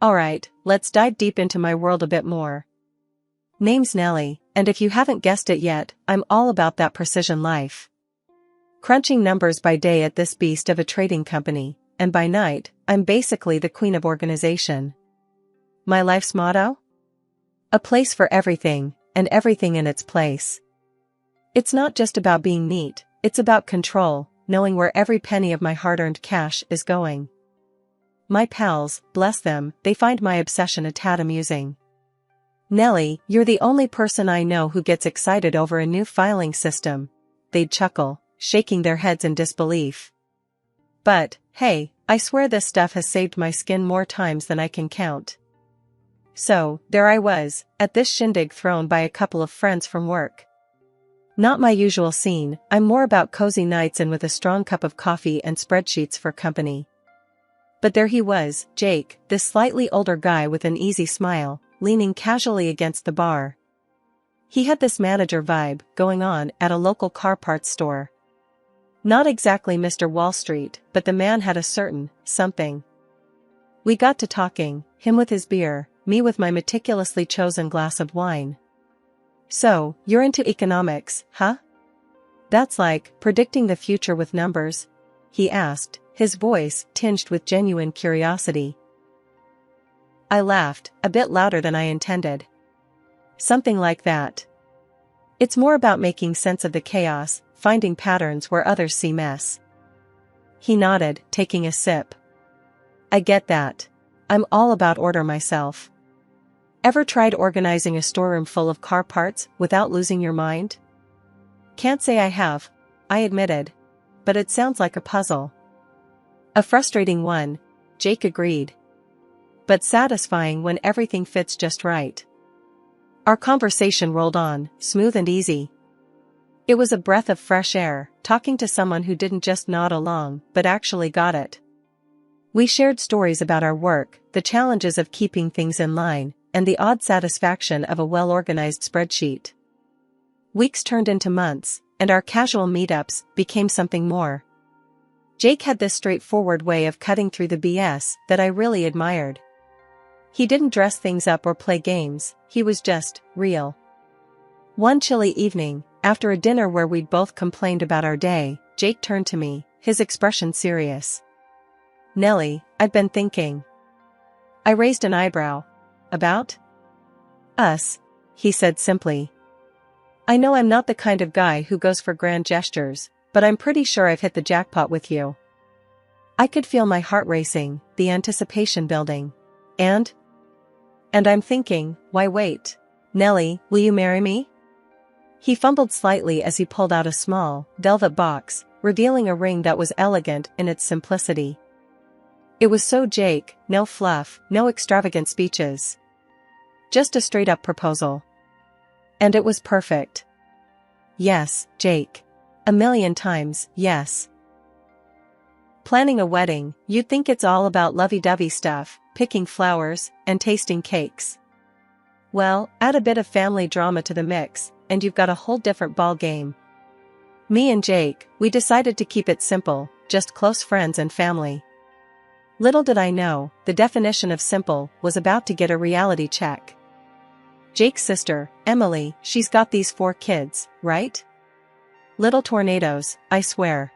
Alright, let's dive deep into my world a bit more. Name's Nellie, and if you haven't guessed it yet, I'm all about that precision life. Crunching numbers by day at this beast of a trading company, and by night, I'm basically the queen of organization. My life's motto? A place for everything, and everything in its place. It's not just about being neat, it's about control, knowing where every penny of my hard-earned cash is going. My pals, bless them, they find my obsession a tad amusing. Nellie, you're the only person I know who gets excited over a new filing system. They'd chuckle, shaking their heads in disbelief. But, hey, I swear this stuff has saved my skin more times than I can count. So, there I was, at this shindig thrown by a couple of friends from work. Not my usual scene, I'm more about cozy nights in with a strong cup of coffee and spreadsheets for company. But there he was, Jake, this slightly older guy with an easy smile, leaning casually against the bar. He had this manager vibe going on at a local car parts store. Not exactly Mr. Wall Street, but the man had a certain something. We got to talking, him with his beer, me with my meticulously chosen glass of wine. So, you're into economics, huh? That's like predicting the future with numbers? He asked, his voice tinged with genuine curiosity. I laughed, a bit louder than I intended. Something like that. It's more about making sense of the chaos, finding patterns where others see mess. He nodded, taking a sip. I get that. I'm all about order myself. Ever tried organizing a storeroom full of car parts without losing your mind? Can't say I have, I admitted. But it sounds like a puzzle. A frustrating one, Jake agreed. But satisfying when everything fits just right. Our conversation rolled on, smooth and easy. It was a breath of fresh air, talking to someone who didn't just nod along, but actually got it. We shared stories about our work, the challenges of keeping things in line, and the odd satisfaction of a well-organized spreadsheet. Weeks turned into months, and our casual meetups became something more. Jake had this straightforward way of cutting through the BS that I really admired. He didn't dress things up or play games, he was just real. One chilly evening, after a dinner where we'd both complained about our day, Jake turned to me, his expression serious. Nellie, I've been thinking. I raised an eyebrow. About? Us, he said simply. I know I'm not the kind of guy who goes for grand gestures, but I'm pretty sure I've hit the jackpot with you. I could feel my heart racing, the anticipation building. And I'm thinking, why wait? Nellie, will you marry me? He fumbled slightly as he pulled out a small, velvet box, revealing a ring that was elegant in its simplicity. It was so Jake, no fluff, no extravagant speeches. Just a straight-up proposal. And it was perfect. Yes, Jake. 1,000,000 times, yes. Planning a wedding, you'd think it's all about lovey-dovey stuff, picking flowers, and tasting cakes. Well, add a bit of family drama to the mix, and you've got a whole different ball game. Me and Jake, we decided to keep it simple, just close friends and family. Little did I know, the definition of simple was about to get a reality check. Jake's sister, Emily, she's got these 4 kids, right? Little tornadoes, I swear.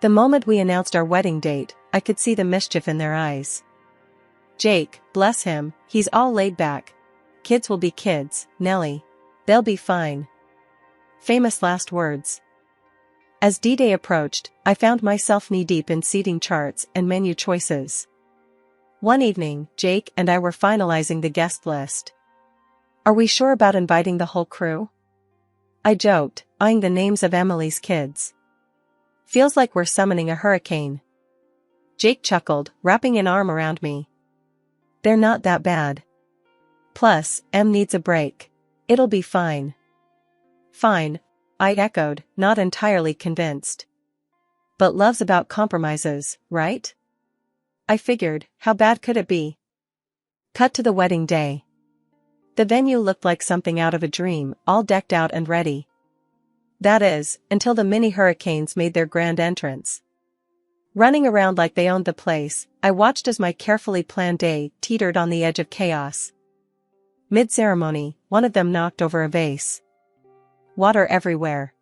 The moment we announced our wedding date, I could see the mischief in their eyes. Jake, bless him, he's all laid back. Kids will be kids, Nellie. They'll be fine. Famous last words. As D-Day approached, I found myself knee-deep in seating charts and menu choices. One evening, Jake and I were finalizing the guest list. Are we sure about inviting the whole crew? I joked, eyeing the names of Emily's kids. Feels like we're summoning a hurricane. Jake chuckled, wrapping an arm around me. They're not that bad. Plus, Em needs a break. It'll be fine. Fine, I echoed, not entirely convinced. But love's about compromises, right? I figured, how bad could it be? Cut to the wedding day. The venue looked like something out of a dream, all decked out and ready. That is, until the mini hurricanes made their grand entrance. Running around like they owned the place, I watched as my carefully planned day teetered on the edge of chaos. Mid-ceremony, one of them knocked over a vase. Water everywhere.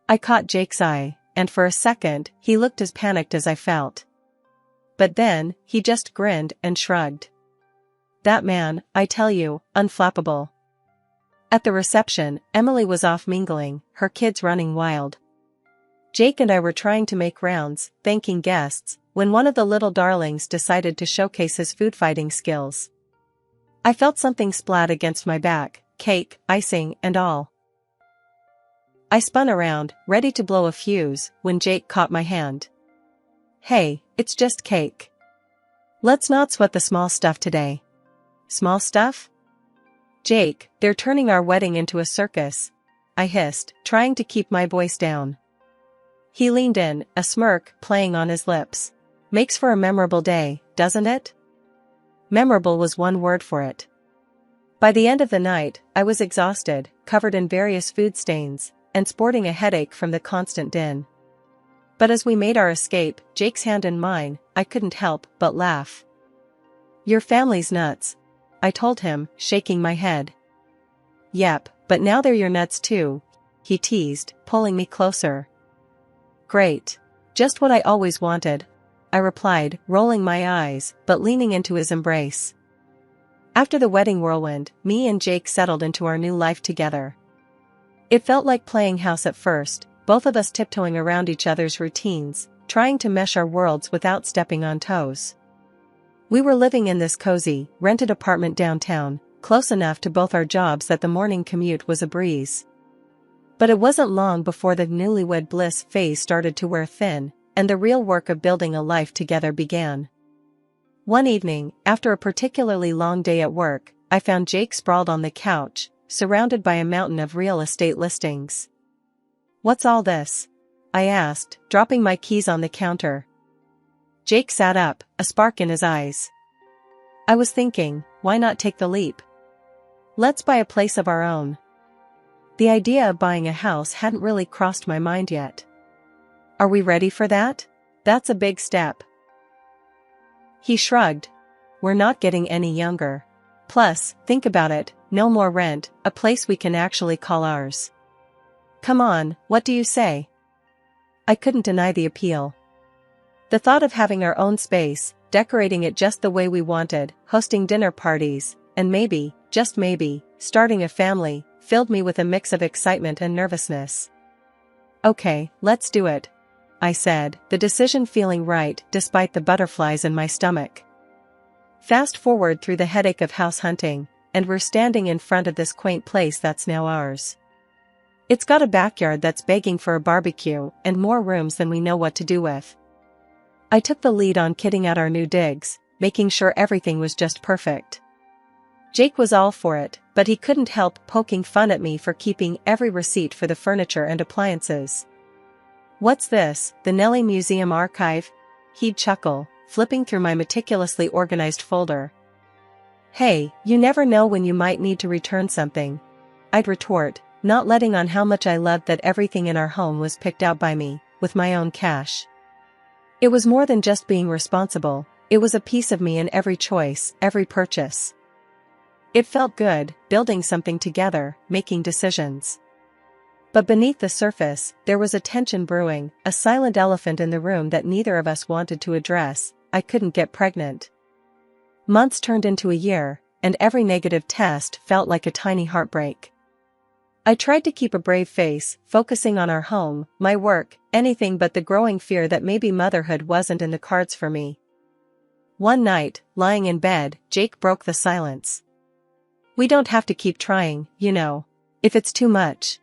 I caught Jake's eye, and for a second, he looked as panicked as I felt. But then, he just grinned and shrugged. That man, I tell you, unflappable. At the reception, Emily was off mingling, her kids running wild. Jake and I were trying to make rounds, thanking guests, when one of the little darlings decided to showcase his food-fighting skills. I felt something splat against my back, cake, icing, and all. I spun around, ready to blow a fuse, when Jake caught my hand. Hey, it's just cake. Let's not sweat the small stuff today. Small stuff? Jake, they're turning our wedding into a circus, I hissed, trying to keep my voice down. He leaned in, a smirk playing on his lips. Makes for a memorable day, doesn't it? Memorable was one word for it. By the end of the night, I was exhausted, covered in various food stains, and sporting a headache from the constant din. But as we made our escape, Jake's hand in mine, I couldn't help but laugh. Your family's nuts, I told him, shaking my head. Yep, but now they're your nuts too, he teased, pulling me closer. Great. Just what I always wanted, I replied, rolling my eyes, but leaning into his embrace. After the wedding whirlwind, me and Jake settled into our new life together. It felt like playing house at first, both of us tiptoeing around each other's routines, trying to mesh our worlds without stepping on toes. We were living in this cozy, rented apartment downtown, close enough to both our jobs that the morning commute was a breeze. But it wasn't long before the newlywed bliss phase started to wear thin, and the real work of building a life together began. One evening, after a particularly long day at work, I found Jake sprawled on the couch, surrounded by a mountain of real estate listings. What's all this? I asked, dropping my keys on the counter. Jake sat up, a spark in his eyes. I was thinking, why not take the leap? Let's buy a place of our own. The idea of buying a house hadn't really crossed my mind yet. Are we ready for that? That's a big step. He shrugged. We're not getting any younger. Plus, think about it, no more rent, a place we can actually call ours. Come on, what do you say? I couldn't deny the appeal. The thought of having our own space, decorating it just the way we wanted, hosting dinner parties, and maybe, just maybe, starting a family, filled me with a mix of excitement and nervousness. Okay, let's do it, I said, the decision feeling right despite the butterflies in my stomach. Fast forward through the headache of house hunting, and we're standing in front of this quaint place that's now ours. It's got a backyard that's begging for a barbecue and more rooms than we know what to do with. I took the lead on kitting out our new digs, making sure everything was just perfect. Jake was all for it, but he couldn't help poking fun at me for keeping every receipt for the furniture and appliances. What's this, the Nellie Museum Archive? He'd chuckle, flipping through my meticulously organized folder. Hey, you never know when you might need to return something, I'd retort, not letting on how much I loved that everything in our home was picked out by me, with my own cash. It was more than just being responsible, it was a piece of me in every choice, every purchase. It felt good, building something together, making decisions. But beneath the surface, there was a tension brewing, a silent elephant in the room that neither of us wanted to address. I couldn't get pregnant. Months turned into a year, and every negative test felt like a tiny heartbreak. I tried to keep a brave face, focusing on our home, my work, anything but the growing fear that maybe motherhood wasn't in the cards for me. One night, lying in bed, Jake broke the silence. We don't have to keep trying, you know. If it's too much.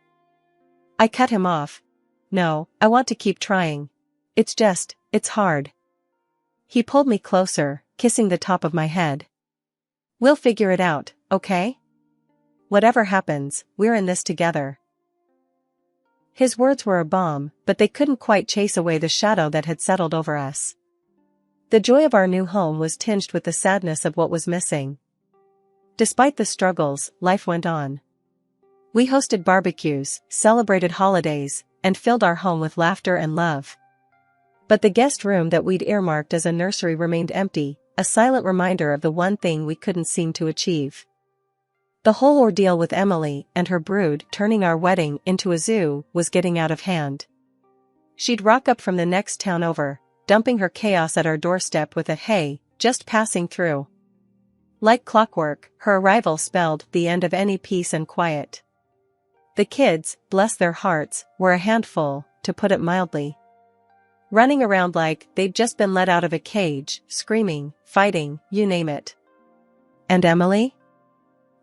I cut him off. No, I want to keep trying. It's hard. He pulled me closer, kissing the top of my head. We'll figure it out, okay? Whatever happens, we're in this together. His words were a balm, but they couldn't quite chase away the shadow that had settled over us. The joy of our new home was tinged with the sadness of what was missing. Despite the struggles, life went on. We hosted barbecues, celebrated holidays, and filled our home with laughter and love. But the guest room that we'd earmarked as a nursery remained empty, a silent reminder of the one thing we couldn't seem to achieve. The whole ordeal with Emily and her brood turning our wedding into a zoo was getting out of hand. She'd rock up from the next town over, dumping her chaos at our doorstep with a "Hey, just passing through." Like clockwork, her arrival spelled the end of any peace and quiet. The kids, bless their hearts, were a handful, to put it mildly. Running around like they'd just been let out of a cage, screaming, fighting, you name it. And Emily?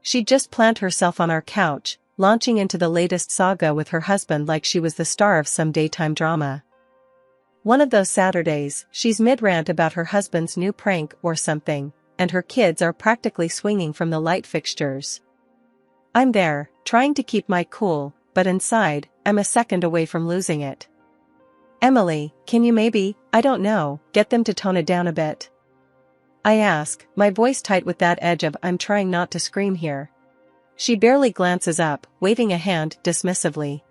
She'd just plant herself on our couch, launching into the latest saga with her husband like she was the star of some daytime drama. One of those Saturdays, she's mid-rant about her husband's new prank or something, and her kids are practically swinging from the light fixtures. I'm there, trying to keep my cool, but inside, I'm a second away from losing it. Emily, can you maybe, I don't know, get them to tone it down a bit? I ask, my voice tight with that edge of I'm trying not to scream here. She barely glances up, waving a hand dismissively.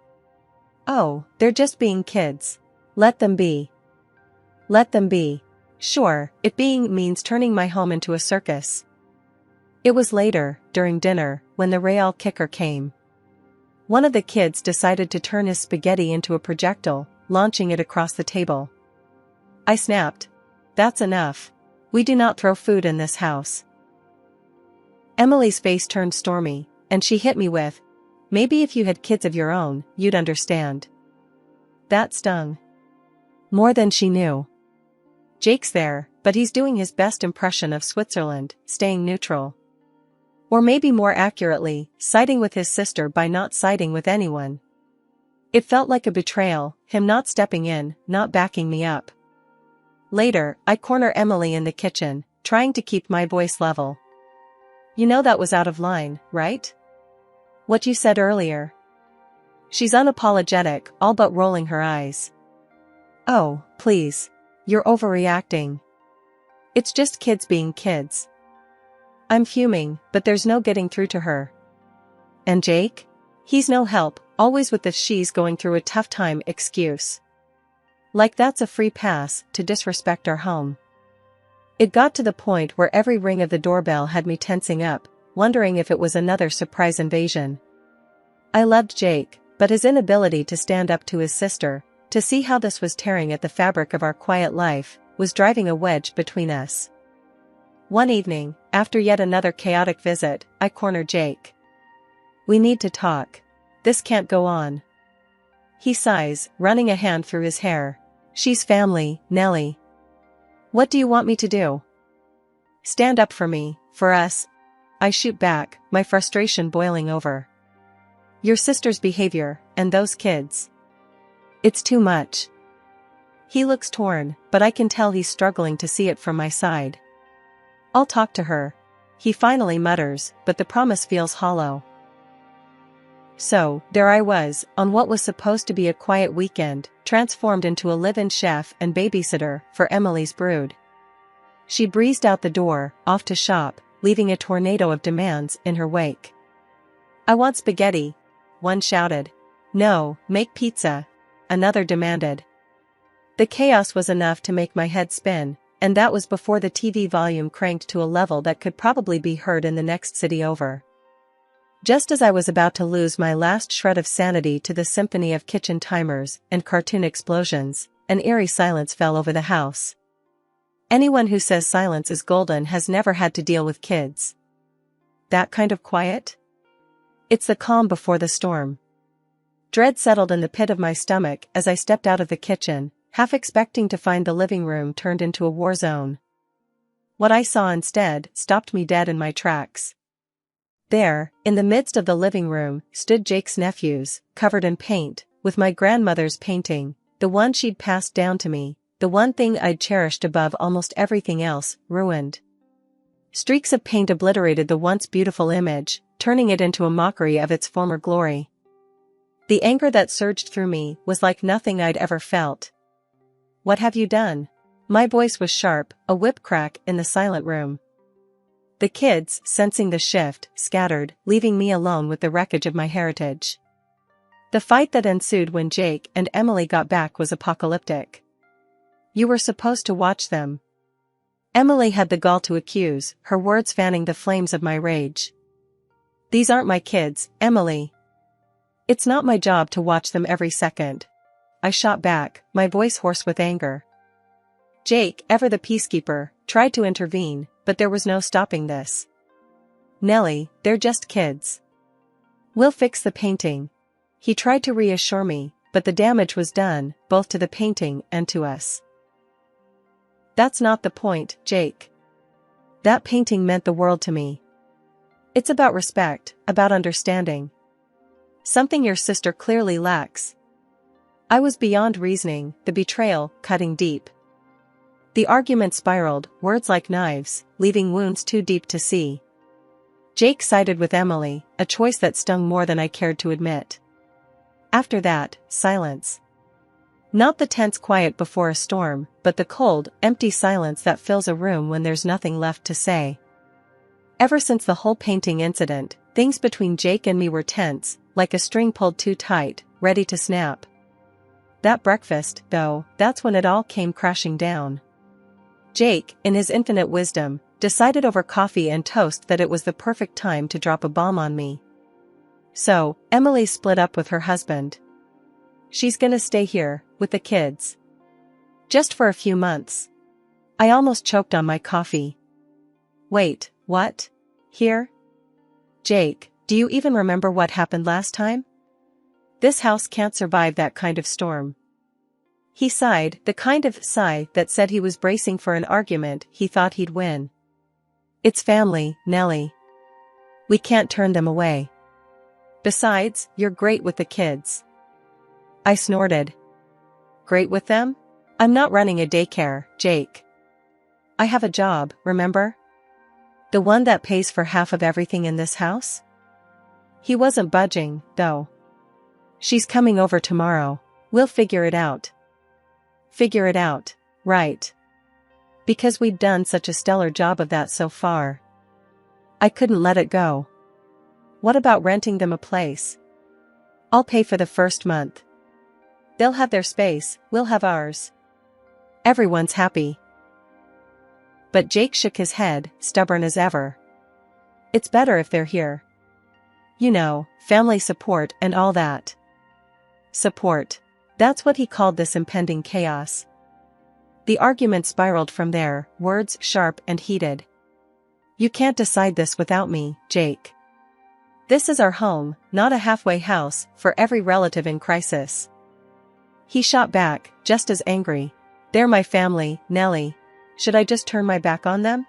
Oh, they're just being kids. Let them be. Let them be. Sure, it being means turning my home into a circus. It was later, during dinner, when the real kicker came. One of the kids decided to turn his spaghetti into a projectile, launching it across the table. I snapped. That's enough. We do not throw food in this house. Emily's face turned stormy, and she hit me with, maybe if you had kids of your own, you'd understand. That stung. More than she knew. Jake's there, but he's doing his best impression of Switzerland, staying neutral. Or maybe more accurately, siding with his sister by not siding with anyone. It felt like a betrayal, him not stepping in, not backing me up. Later, I corner Emily in the kitchen, trying to keep my voice level. You know that was out of line, right? What you said earlier. She's unapologetic, all but rolling her eyes. Oh, please. You're overreacting. It's just kids being kids. I'm fuming, but there's no getting through to her. And Jake? He's no help, always with the she's going through a tough time excuse. Like that's a free pass to disrespect our home. It got to the point where every ring of the doorbell had me tensing up, wondering if it was another surprise invasion. I loved Jake, but his inability to stand up to his sister, to see how this was tearing at the fabric of our quiet life, was driving a wedge between us. One evening, after yet another chaotic visit, I cornered Jake. We need to talk. This can't go on. He sighs, running a hand through his hair. She's family, Nellie. What do you want me to do? Stand up for me, for us. I shoot back, my frustration boiling over. Your sister's behavior, and those kids. It's too much. He looks torn, but I can tell he's struggling to see it from my side. I'll talk to her. He finally mutters, but the promise feels hollow. So, there I was, on what was supposed to be a quiet weekend, transformed into a live-in chef and babysitter for Emily's brood. She breezed out the door, off to shop, leaving a tornado of demands in her wake. I want spaghetti, one shouted. No, make pizza, another demanded. The chaos was enough to make my head spin, and that was before the TV volume cranked to a level that could probably be heard in the next city over. Just as I was about to lose my last shred of sanity to the symphony of kitchen timers and cartoon explosions, an eerie silence fell over the house. Anyone who says silence is golden has never had to deal with kids. That kind of quiet? It's the calm before the storm. Dread settled in the pit of my stomach as I stepped out of the kitchen, half expecting to find the living room turned into a war zone. What I saw instead stopped me dead in my tracks. There, in the midst of the living room, stood Jake's nephews, covered in paint, with my grandmother's painting, the one she'd passed down to me, the one thing I'd cherished above almost everything else, ruined. Streaks of paint obliterated the once beautiful image, turning it into a mockery of its former glory. The anger that surged through me was like nothing I'd ever felt. What have you done? My voice was sharp, a whip crack in the silent room. The kids, sensing the shift, scattered, leaving me alone with the wreckage of my heritage. The fight that ensued when Jake and Emily got back was apocalyptic. You were supposed to watch them. Emily had the gall to accuse, her words fanning the flames of my rage. These aren't my kids, Emily. It's not my job to watch them every second. I shot back, my voice hoarse with anger. Jake, ever the peacekeeper, tried to intervene, but there was no stopping this. Nellie, they're just kids. We'll fix the painting. He tried to reassure me, but the damage was done, both to the painting and to us. That's not the point, Jake. That painting meant the world to me. It's about respect, about understanding. Something your sister clearly lacks. I was beyond reasoning, the betrayal cutting deep. The argument spiraled, words like knives, leaving wounds too deep to see. Jake sided with Emily, a choice that stung more than I cared to admit. After that, silence. Not the tense quiet before a storm, but the cold, empty silence that fills a room when there's nothing left to say. Ever since the whole painting incident, things between Jake and me were tense, like a string pulled too tight, ready to snap. That breakfast, though, that's when it all came crashing down. Jake, in his infinite wisdom, decided over coffee and toast that it was the perfect time to drop a bomb on me. So, Emily split up with her husband. She's gonna stay here, with the kids. Just for a few months. I almost choked on my coffee. Wait, what? Here? Jake, do you even remember what happened last time? This house can't survive that kind of storm. He sighed, the kind of sigh that said he was bracing for an argument he thought he'd win. It's family, Nellie. We can't turn them away. Besides, you're great with the kids. I snorted. Great with them? I'm not running a daycare, Jake. I have a job, remember? The one that pays for half of everything in this house? He wasn't budging, though. She's coming over tomorrow. We'll figure it out. Figure it out, right. Because we'd done such a stellar job of that so far. I couldn't let it go. What about renting them a place? I'll pay for the first month. They'll have their space, we'll have ours. Everyone's happy. But Jake shook his head, stubborn as ever. It's better if they're here. You know, family support and all that. Support. That's what he called this impending chaos. The argument spiraled from there, words sharp and heated. You can't decide this without me, Jake. This is our home, not a halfway house for every relative in crisis. He shot back, just as angry. They're my family, Nellie. Should I just turn my back on them?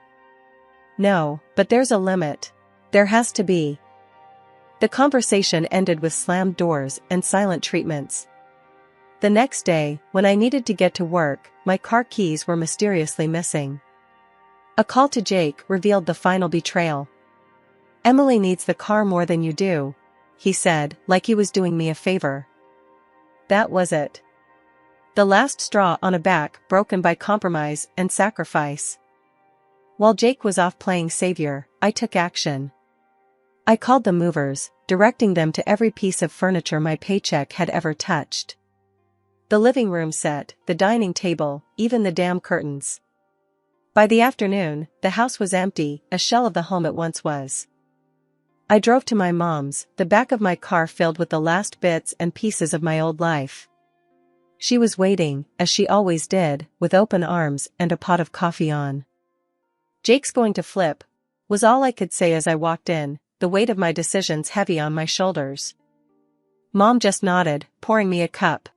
No, but there's a limit. There has to be. The conversation ended with slammed doors and silent treatments. The next day, when I needed to get to work, my car keys were mysteriously missing. A call to Jake revealed the final betrayal. Emily needs the car more than you do, he said, like he was doing me a favor. That was it. The last straw on a back broken by compromise and sacrifice. While Jake was off playing savior, I took action. I called the movers, directing them to every piece of furniture my paycheck had ever touched. The living room set, the dining table, even the damn curtains. By the afternoon, the house was empty, a shell of the home it once was. I drove to my mom's, the back of my car filled with the last bits and pieces of my old life. She was waiting, as she always did, with open arms and a pot of coffee on. Jake's going to flip, was all I could say as I walked in, the weight of my decisions heavy on my shoulders. Mom just nodded, pouring me a cup.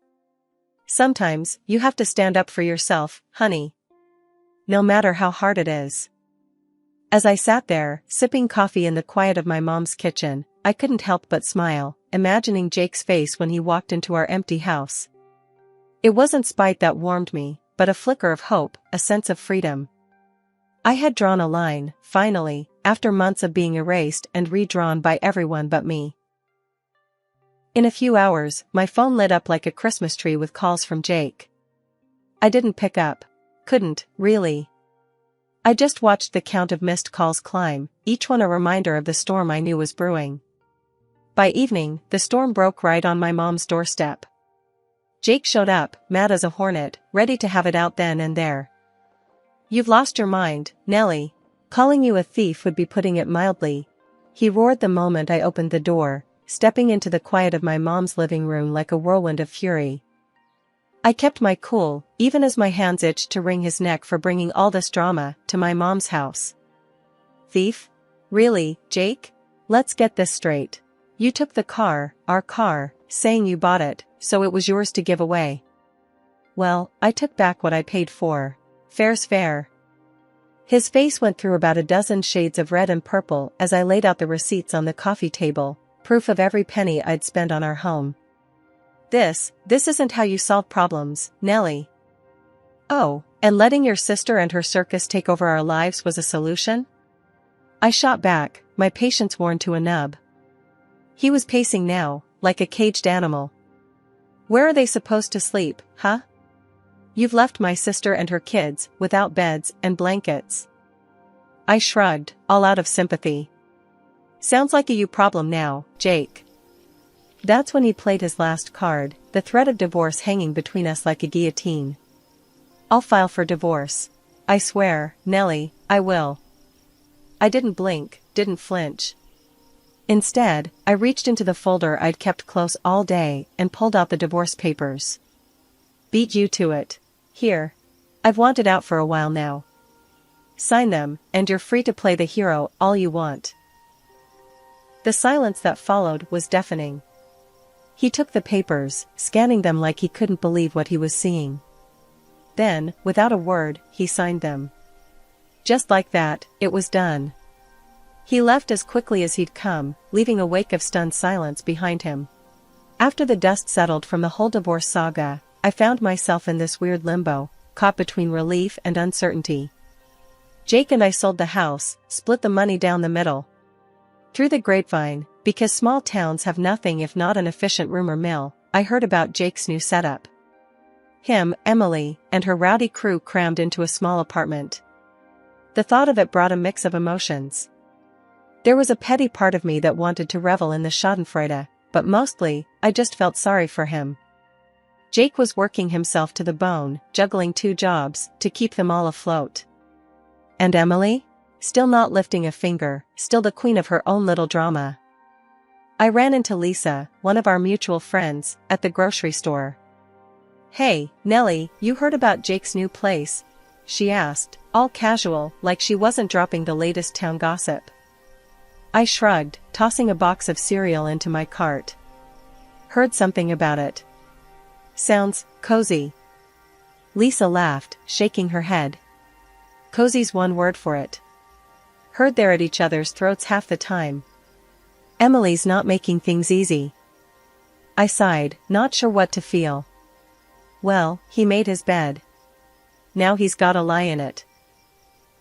Sometimes, you have to stand up for yourself, honey. No matter how hard it is. As I sat there, sipping coffee in the quiet of my mom's kitchen, I couldn't help but smile, imagining Jake's face when he walked into our empty house. It wasn't spite that warmed me, but a flicker of hope, a sense of freedom. I had drawn a line, finally, after months of being erased and redrawn by everyone but me. In a few hours, my phone lit up like a Christmas tree with calls from Jake. I didn't pick up. Couldn't, really. I just watched the count of missed calls climb, each one a reminder of the storm I knew was brewing. By evening, the storm broke right on my mom's doorstep. Jake showed up, mad as a hornet, ready to have it out then and there. "You've lost your mind, Nellie. Calling you a thief would be putting it mildly," he roared the moment I opened the door, stepping into the quiet of my mom's living room like a whirlwind of fury. I kept my cool, even as my hands itched to wring his neck for bringing all this drama to my mom's house. "Thief? Really, Jake? Let's get this straight. You took the car, our car, saying you bought it, so it was yours to give away." "Well, I took back what I paid for. Fair's fair." His face went through about a dozen shades of red and purple as I laid out the receipts on the coffee table, proof of every penny I'd spent on our home. This isn't how you solve problems, Nellie." "Oh, and letting your sister and her circus take over our lives was a solution?" I shot back, my patience worn to a nub. He was pacing now, like a caged animal. "Where are they supposed to sleep, huh? You've left my sister and her kids without beds and blankets." I shrugged, all out of sympathy. "Sounds like a you problem now, Jake." That's when he played his last card, the threat of divorce hanging between us like a guillotine. "I'll file for divorce. I swear, Nellie, I will." I didn't blink, didn't flinch. Instead, I reached into the folder I'd kept close all day and pulled out the divorce papers. "Beat you to it. Here. I've wanted out for a while now. Sign them, and you're free to play the hero all you want." The silence that followed was deafening. He took the papers, scanning them like he couldn't believe what he was seeing. Then, without a word, he signed them. Just like that, it was done. He left as quickly as he'd come, leaving a wake of stunned silence behind him. After the dust settled from the whole divorce saga, I found myself in this weird limbo, caught between relief and uncertainty. Jake and I sold the house, split the money down the middle. Through the grapevine, because small towns have nothing if not an efficient rumor mill, I heard about Jake's new setup. Him, Emily, and her rowdy crew crammed into a small apartment. The thought of it brought a mix of emotions. There was a petty part of me that wanted to revel in the schadenfreude, but mostly, I just felt sorry for him. Jake was working himself to the bone, juggling 2 jobs, to keep them all afloat. And Emily? Still not lifting a finger, still the queen of her own little drama. I ran into Lisa, one of our mutual friends, at the grocery store. "Hey, Nellie, you heard about Jake's new place?" she asked, all casual, like she wasn't dropping the latest town gossip. I shrugged, tossing a box of cereal into my cart. "Heard something about it. Sounds cozy." Lisa laughed, shaking her head. "Cozy's one word for it. Heard they're at each other's throats half the time. Emily's not making things easy." I sighed, not sure what to feel. "Well, he made his bed. Now he's gotta lie in it."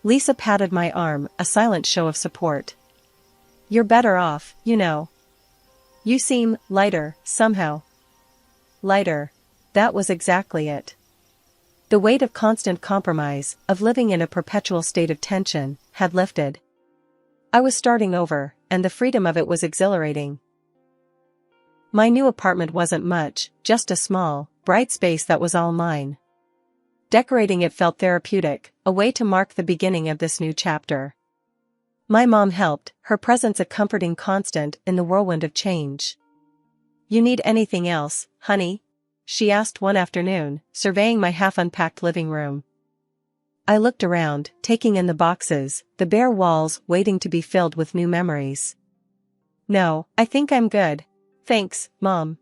Lisa patted my arm, a silent show of support. "You're better off, you know. You seem lighter, somehow." Lighter. That was exactly it. The weight of constant compromise, of living in a perpetual state of tension, had lifted. I was starting over, and the freedom of it was exhilarating. My new apartment wasn't much, just a small, bright space that was all mine. Decorating it felt therapeutic, a way to mark the beginning of this new chapter. My mom helped, her presence a comforting constant in the whirlwind of change. "You need anything else, honey?" she asked one afternoon, surveying my half-unpacked living room. I looked around, taking in the boxes, the bare walls waiting to be filled with new memories. "No, I think I'm good. Thanks, Mom."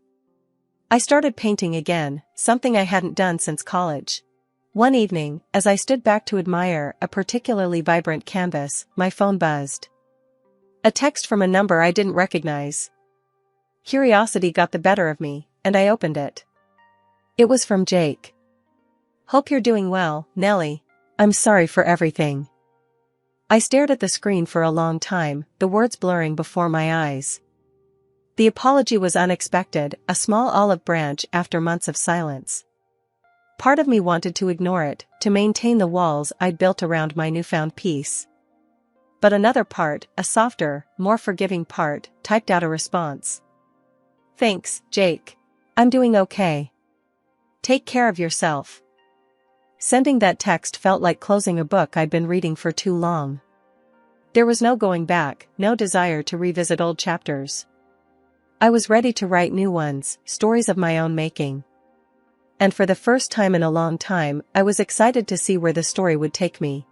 I started painting again, something I hadn't done since college. One evening, as I stood back to admire a particularly vibrant canvas, my phone buzzed. A text from a number I didn't recognize. Curiosity got the better of me, and I opened it. It was from Jake. "Hope you're doing well, Nellie. I'm sorry for everything." I stared at the screen for a long time, the words blurring before my eyes. The apology was unexpected, a small olive branch after months of silence. Part of me wanted to ignore it, to maintain the walls I'd built around my newfound peace. But another part, a softer, more forgiving part, typed out a response. "Thanks, Jake. I'm doing okay. Take care of yourself. Sending that text felt like closing a book I'd been reading for too long. There was no going back, no desire to revisit old chapters. I was ready to write new ones, stories of my own making. And for the first time in a long time, I was excited to see where the story would take me.